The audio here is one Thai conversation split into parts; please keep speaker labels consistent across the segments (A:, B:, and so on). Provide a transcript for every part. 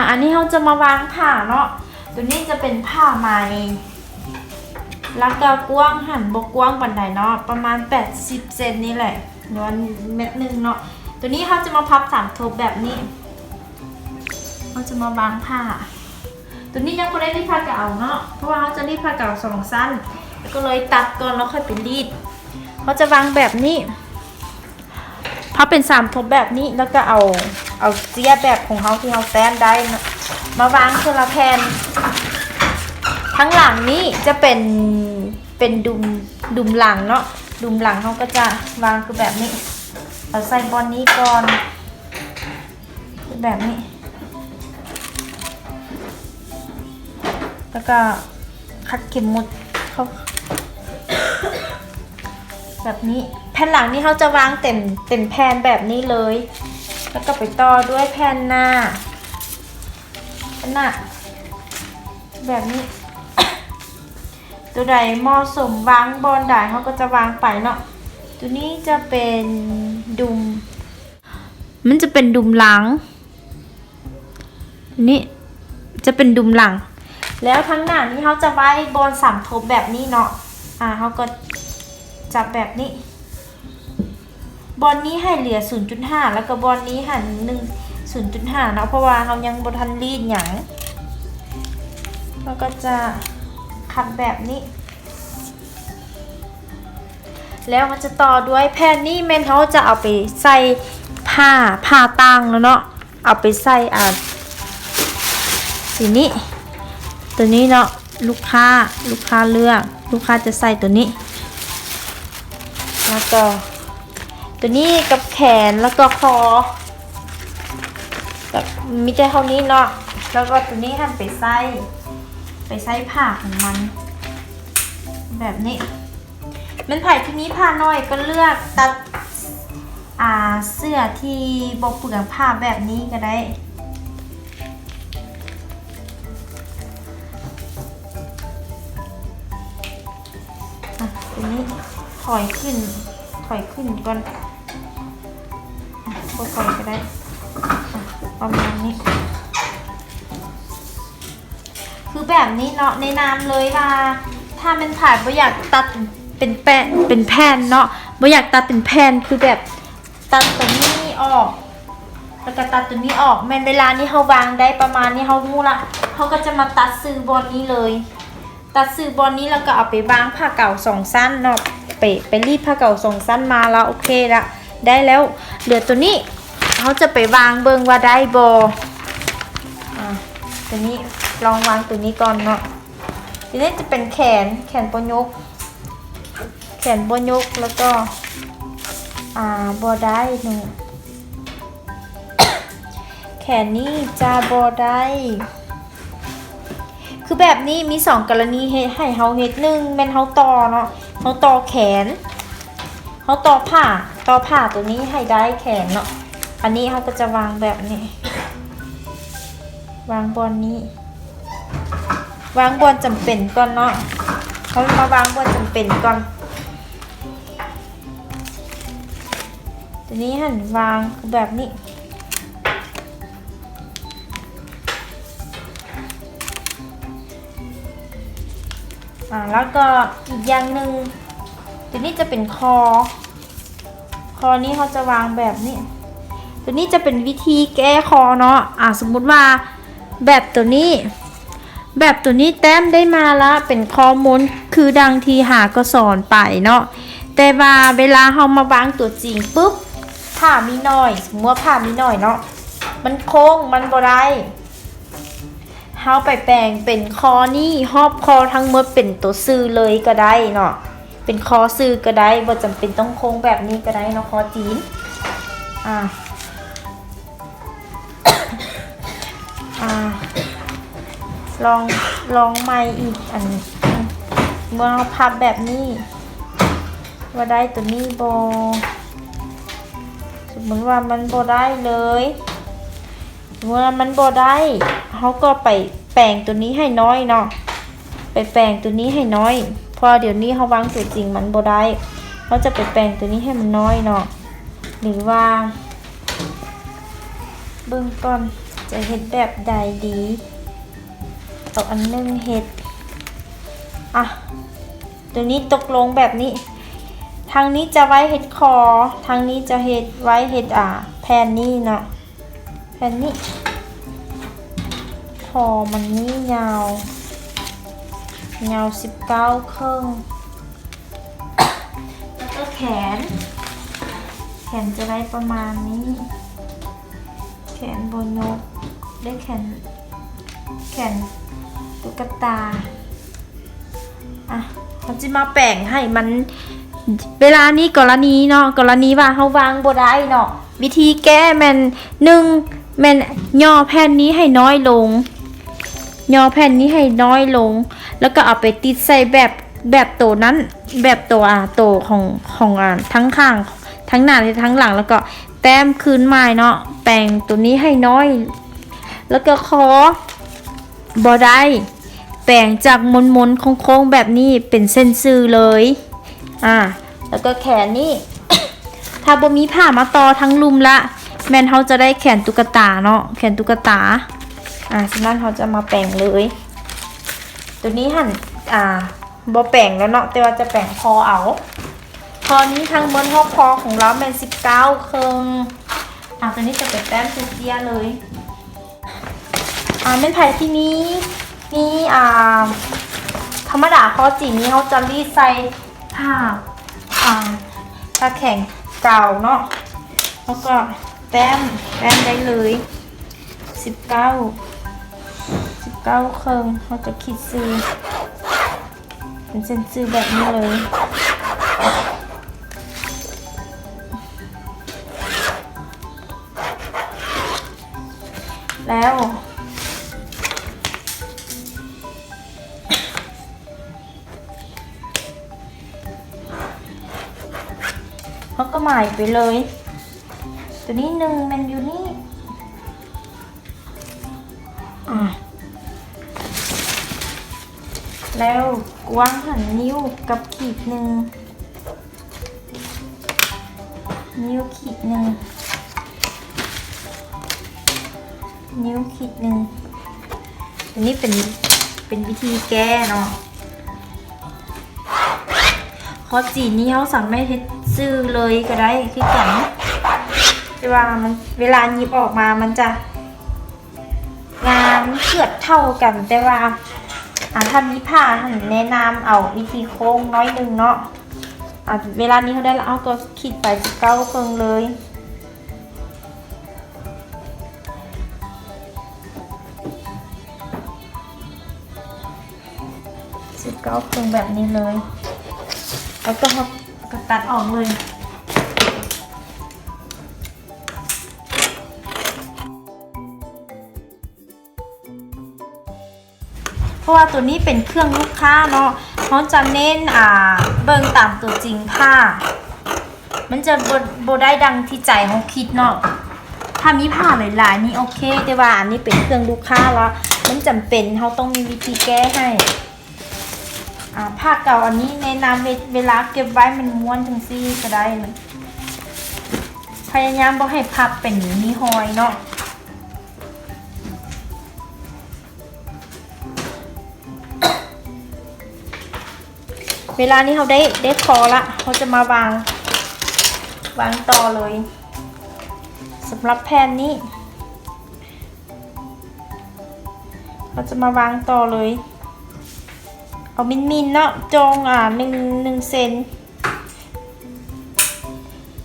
A: อันนี้เราจะมาวางผ้าเนาะตัวนี้จะเป็นผ้าไหมแล้วก็กว้างหันบกกว้างปันใดเนาะประมาณ80 เซนนี่แหละย้อนเม็ดนึงเนาะตัวนี้เขาจะมาพับ3 ทบแบบนี้เขาจะมาวางผ้าตัวนี้ยังไม่ได้รีดผ้าเก่าเนาะเพราะว่าเขาจะรีดผ้าเก่า2 สั้นก็เลยตัดก่อนแล้วค่อยไปรีดเขาจะวางแบบนี้พับเป็น3 ทบแบบนี้แล้วก็เอาเสียแบบของเขาที่เขาแซนได้นะมาวางคนละแผ่นทั้งหลังนี้จะเป็นดุมหลังเนาะดุมหลังเขาก็จะวางคือแบบนี้เราใส่บอลนี้ก่อนคือแบบนี้แล้วก็คัดเข็มมุดเขาแบบนี้แผ่นหลังนี่เขาจะวางเต็มแผ่นแบบนี้เลยแล้วก็ไปต่อด้วยแผ่นหน้าแบบนี้ตัวใดเหมาะสมวางบอลได้เขาก็จะวางไปเนาะตัวนี้จะเป็นดุมมันจะเป็นดุมหลังนี่จะเป็นดุมหลังแล้วทั้งหน้านี้เขาจะไว้บอล3 ทบแบบนี้เนาะเขาก็จับแบบนี้บอลนี้ให้เหลือ 0.5 แล้วก็บอลนี้หัน0.5 เนาะเพราะว่าเขายังบทันรีดหยังแล้วก็จะขัดแบบนี้แล้วมันจะต่อด้วยแผ่นนี้แม่นเขาจะเอาไปใส่ผ้าตั้งแล้วเนาะเอาไปใส่สีนี้ตัวนี้เนาะลูกค้าเลือกลูกค้าจะใส่ตัวนี้แล้วก็ตัวนี้กับแขนแล้วก็คอแบบมีแต่เท่านี้เนาะแล้วก็ตัวนี้หันไปใส่ผ้าของมันแบบนี้มันไผ่ที่นี้ผ้าน้อยก็เลือกตัดเสื้อที่บกเปลือกผ้าแบบนี้ก็ได้ตัวนี้ถอยขึ้นก่อนค่อยๆก็ได้ประมาณนี้คือแบบนี้เนาะในน้ำเลยว่าถ้ามันถ่ายบ่อยากตัดเป็นแผ่นเนาะบ่อยากตัดเป็นแผ่นคือแบบตัดตัวนี้ออกแล้วก็ตัดตัวนี้ออกแม่นเวลานี้เขาวางได้ประมาณนี้เขางูละเขาก็จะมาตัดซื้อบอลนี้เลยตัดซื้อบอลนี้แล้วก็เอาไปวางผ้าเก่า2 สั้นเนาะไปรีดผ้าเก่า2 สั้นมาแล้วโอเคละได้แล้วเหลือตัวนี้เขาจะไปวางเบิ่งว่าได้บ่ตัวนี้ลองวางตัวนี้ก่อนเนาะทีนี้จะเป็นแขนบนยกแล้วก็บอได้หนึ่งแขนนี้จะบอได้คือแบบนี้มี2 กรณีให้เฮาเฮ็ด1แม่นเฮาต่อเนาะเฮาต่อแขนเฮาต่อผ้าตัวนี้ให้ได้แขนเนาะอันนี้เฮาก็จะวางแบบนี้วางบอลนี้วางบอลจำเป็นก่อนเนาะเขามาวางบอลจำเป็นก่อนตัวนี้หันวางแบบนี้แล้วก็อีกอย่างหนึ่งตัวนี้จะเป็นคอนี้เขาจะวางแบบนี้ตัวนี้จะเป็นวิธีแก้คอเนาะสมมุติว่าแบบตัวนี้แต้มได้มาแล้วเป็นคอม้วนคือดังทีหาก็สอนไปเนาะแต่ว่าเวลาเรามาวางตัวจริงปุ๊บผ้ามีน้อยสมมติว่าผ้ามีน้อยเนาะมันโค้งมันบ่ได้เฮาไปแปลงเป็นคอนี่หอบคอทั้งหมดเป็นตัวซื่อเลยก็ได้เนาะเป็นคอซื่อก็ได้บ่จำเป็นต้องโค้งแบบนี้ก็ได้เนาะคอจีนลองใหม่อีกอันเมื่อเราพับแบบนี้ว่าได้ตัวนี้โบสมมติว่ามันโบได้เลยเมื่อมันโบได้เขาก็ไปแปลงตัวนี้ให้น้อยเนาะไปแปลงตัวนี้ให้น้อยพอเดี๋ยวนี้เขาวางตัวจริงมันโบได้เขาจะไปแปลงตัวนี้ให้มันน้อยเนาะหรือว่าเบื้องต้น จะเฮ็ดแบบใดดีเอาอันนึงเฮ็ดอ่ะตัวนี้ตกลงแบบนี้ทางนี้จะไว้เฮ็ดคอทางนี้จะเฮ็ดไว้เฮ็ดแผ่นนี้เนาะแผ่นนี้คอมันนี่ยาว19ครึ่งแล้วก็แขนจะได้ประมาณนี้แขนบนนกได้แขนตุ๊กตาเขาจะมาแปลงให้มันเวลานี้กรณีเนาะกรณีว่าเขาวางบ่ได้เนาะวิธีแก้แม่น1แม่นย่อแผ่นนี้ให้น้อยลงย่อแผ่นนี้ให้น้อยลงแล้วก็เอาไปติดใส่แบบตัวนั้นแบบตัวของทั้งข้างทั้งหน้าและทั้งหลังแล้วก็แต้มคืนไม้เนาะแปลงตัวนี้ให้น้อยแล้วก็คอบ่ได้แปลงจากมนๆโค้งๆแบบนี้เป็นเส้นซื่อเลยแล้วก็แขนนี่ ถ้าบ่มีผ้ามาต่อทั้งลุมละแม่นเขาจะได้แขนตุ๊กตาเนาะแขนตุ๊กตาฉะนั้นเขาจะมาแปลงเลยตัวนี้หั่นบ่แปลงแล้วเนาะแต่ว่าจะแปลงคอเอาคอนี้ทางบนคอของเราเป็น19ครึ่งตัวนี้จะเป็นแต้มเตี้ยๆเลยเป็นไผ่ที่นี้ธรรมดาคอจีนี้เขาจะรีดใส่ผ้าตะแข็งเก่าเนาะแล้วก็แต้มได้เลย19ครึ่งเขาจะขีดซื้อเป็นเส้นซื้อแบบนี้เลยแล้วเขาก็หมายไปเลยตัวนี้1มันอยู่นี่แล้วกว้างหันนิ้วกับขีด1นิ้วขีด1นิ้วขีด1อันนี้เป็นวิธีแก้เนาะคอจีนนี้เขาสามารถเฮ็ดซื้อเลยก็ได้คือกันแต่ว่ามันเวลาหยิบออกมามันจะงานเกือบเท่ากันแต่ว่าถ้ามีผ้าแนะนำเอาวิธีโค้งน้อยนึงเนาะเวลานี้เขาได้แล้วเอาก็ขีดไป19ครึ่งเลย19ครึ่งแบบนี้เลยแล้วก็ตัดออกเลยเพราะว่าตัวนี้เป็นเครื่องลูกค้าเนาะเขาจะเน้นเบิ่งตามตัวจริงผ้ามันจะบ่ได้ดังที่ใจเขาคิดเนาะถ้ามีผ้าหลายๆนี่โอเคแต่ว่าอันนี้เป็นเครื่องลูกค้าแล้วมันจำเป็นเขาต้องมีวิธีแก้ให้ผ้าเก่าอันนี้แนะนำเวลาเก็บไว้มันม้วนจังซี่ก็ได้มันพยายามบ่ให้พับเป็นมีหอยเนาะเวลานี้เขาได้คอละเขาจะมาวางต่อเลยสำหรับแผ่นนี้เขาจะมาวางต่อเลยเอามินเนาะจง1 เซน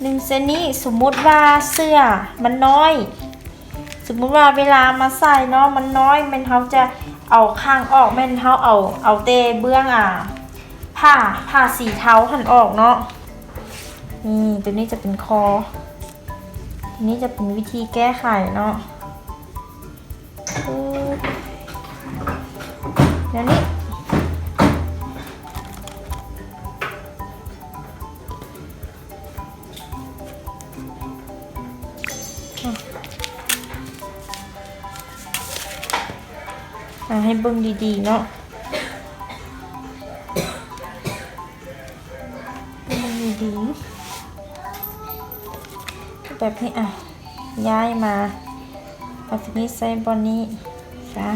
A: 1 เซนนี้สมมุติว่าเสื้อมันน้อยสมมุติว่าเวลามาใส่เนาะมันน้อยมันเขาจะเอาข้างออกแม่นเขาเอาเตเบื้องผ้าสีเทาหันออกเนาะนี่ตัวนี้จะเป็นคอตัวนี้จะเป็นวิธีแก้ไขเนาะเดี๋ยวนี้ให้เบิ่งดีๆเนาะดีแบบนี้ย้ายมา เอาตัวนี้ใส่บนนี้จ้ะ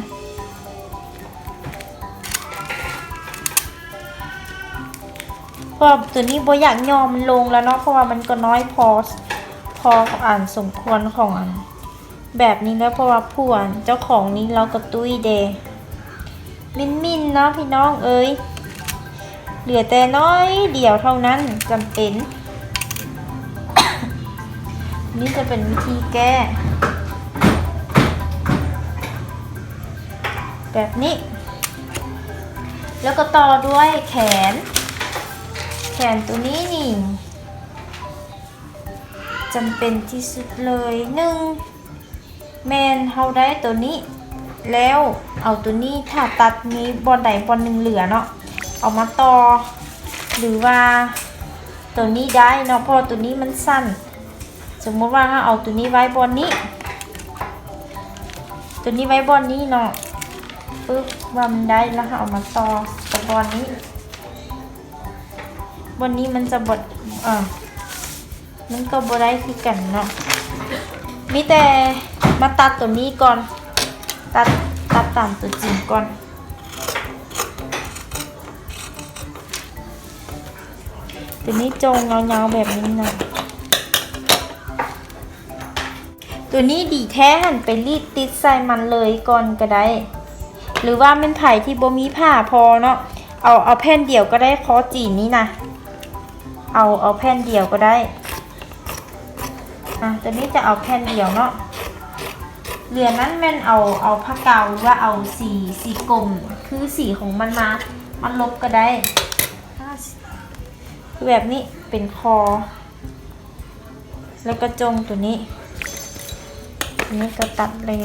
A: เพราะตัวนี้บ่อยากยอมมันลงแล้วเนาะเพราะว่ามันก็น้อยพออ่านสมควรของอันแบบนี้แล้วเพราะว่าผู้อ่านเจ้าของนี้เราก็ตุ้ยเดมินเนาะพี่น้องเอ้ยเหลือแต่น้อยเดียวเท่านั้นจำเป็น นี่จะเป็นวิธีแก้แบบนี้แล้วก็ต่อด้วยแขนตัวนี้นี่จำเป็นที่สุดเลย1แมนเฮาได้ตัวนี้แล้วเอาตัวนี้ถ้าตัดนี้บอลใดบอลหนึ่งเหลือเนาะเอามาต่อหรือว่าตัวนี้ได้เนาะเพราะตัวนี้มันสั้นสมมติว่าถ้าเอาตัวนี้ไว้บอลนี้ตัวนี้ไว้บอลนี้เนาะปึ๊บว่ามันได้แล้วเอามาต่อกับบอลนี้บอลนี้มันจะบดมันก็บดได้คือกันเนาะมีแต่มาตัดตัวนี้ก่อนตัดตามตัวจริงก่อนตัวนี้จงเงาๆแบบนี้นะตัวนี้ดีแท้หันไปรีดติดใส่มันเลยก่อนก็ได้หรือว่าเป็นไผ่ที่บ่มีผ้าพอเนาะเอาแผ่นเดียวก็ได้คอจีนนี้นะเอาแผ่นเดียวก็ได้ตัวนี้จะเอาแผ่นเดียวเนาะเหลือนั้นแม่นเอาผ้ากาวหรือว่าเอาสีกลมคือสีของมันลบก็ได้คือแบบนี้เป็นคอแล้วก็จงตัวนี้ก็ตัดเลย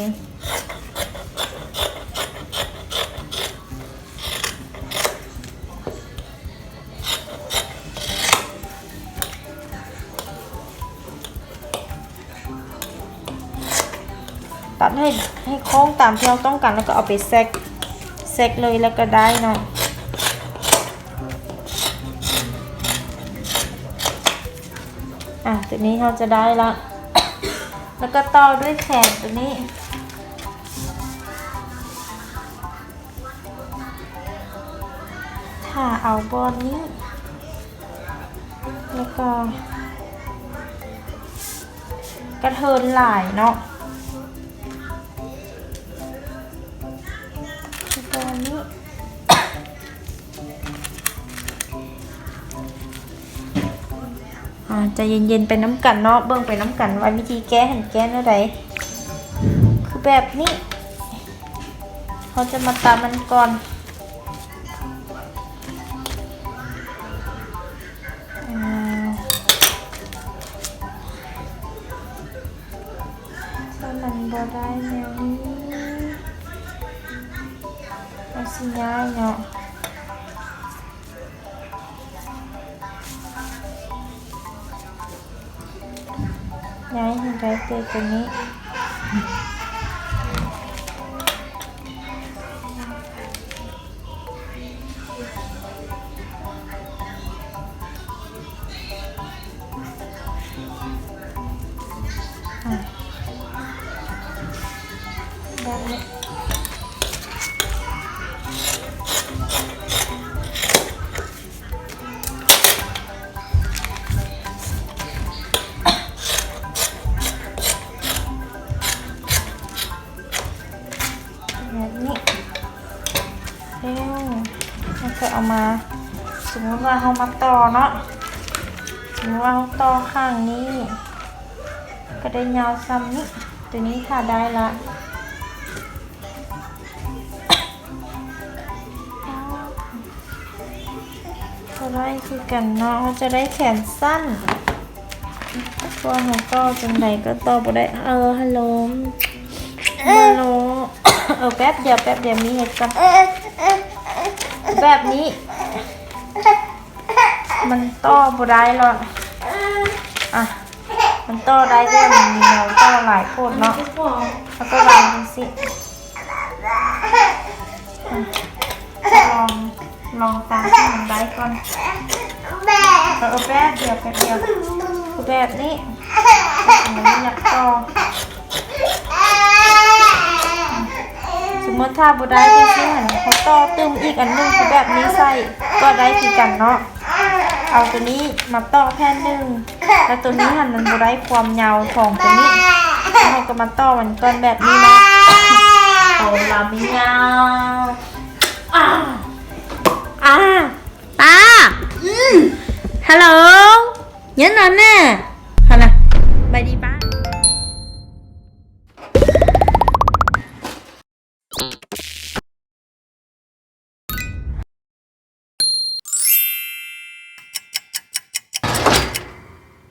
A: ตัดให้โค้งตามที่เราต้องการแล้วก็เอาไปแซกเลยแล้วก็ได้เนาะตัวนี้เราจะได้ละแล้วก็ต่อด้วยแขนตัวนี้ถ้าเอาบอลนี้แล้วก็กระเทินหลายเนาะบอลนี้จะเย็นๆไปน้ำกันเนาะเบิ่งไปน้ำกันว่าวิธีแก้หันแก้เท่าไรคือแบบนี้เขาจะมาตามมันก่อนถ้ามันบ่ได้แนวนี้เอาสิย้ายเนาะย้ายให้ได้ตัวนี้แบบนี้แล้วก็เอามาสมมติว่าเขามาต่อเนาะสมมติว่าเขาต่อข้างนี้ก็ได้ยาวซ้ำนี้ตัวนี้ค่ะได้ละจะได้คือกันเนาะเขาจะได้แขนสั้นตัวหัวต่อจังไหนก็ต่อบ่ได้ฮัลโหลแป๊บเดียวมีเหตุการณ์แบบนี้มันต่อบ่ได้หรอกมันต่อได้แต่มันมีแนวต่อหลายโคตรเนาะแล้วก็วางดูสิลองตามที่มันได้ก่อนแป๊บเดียวแบบนี้มันอยากต่อ ถ้าบ่ได้ก็สิหันเขาต่อตึมอีกอันหนึงคือแบบนี้ใส่ก็ได้คือกันเนาะเอาตัวนี้มาต่อแผ่นหนึงแล้วตัวนี้หันมันบ่ได้ความยาวของตัวนี้เราก็มาต่อมันก่อนแบบนี้เนาะเอาเราไม่ยาวป้าฮัลโหลยันนั่นแน่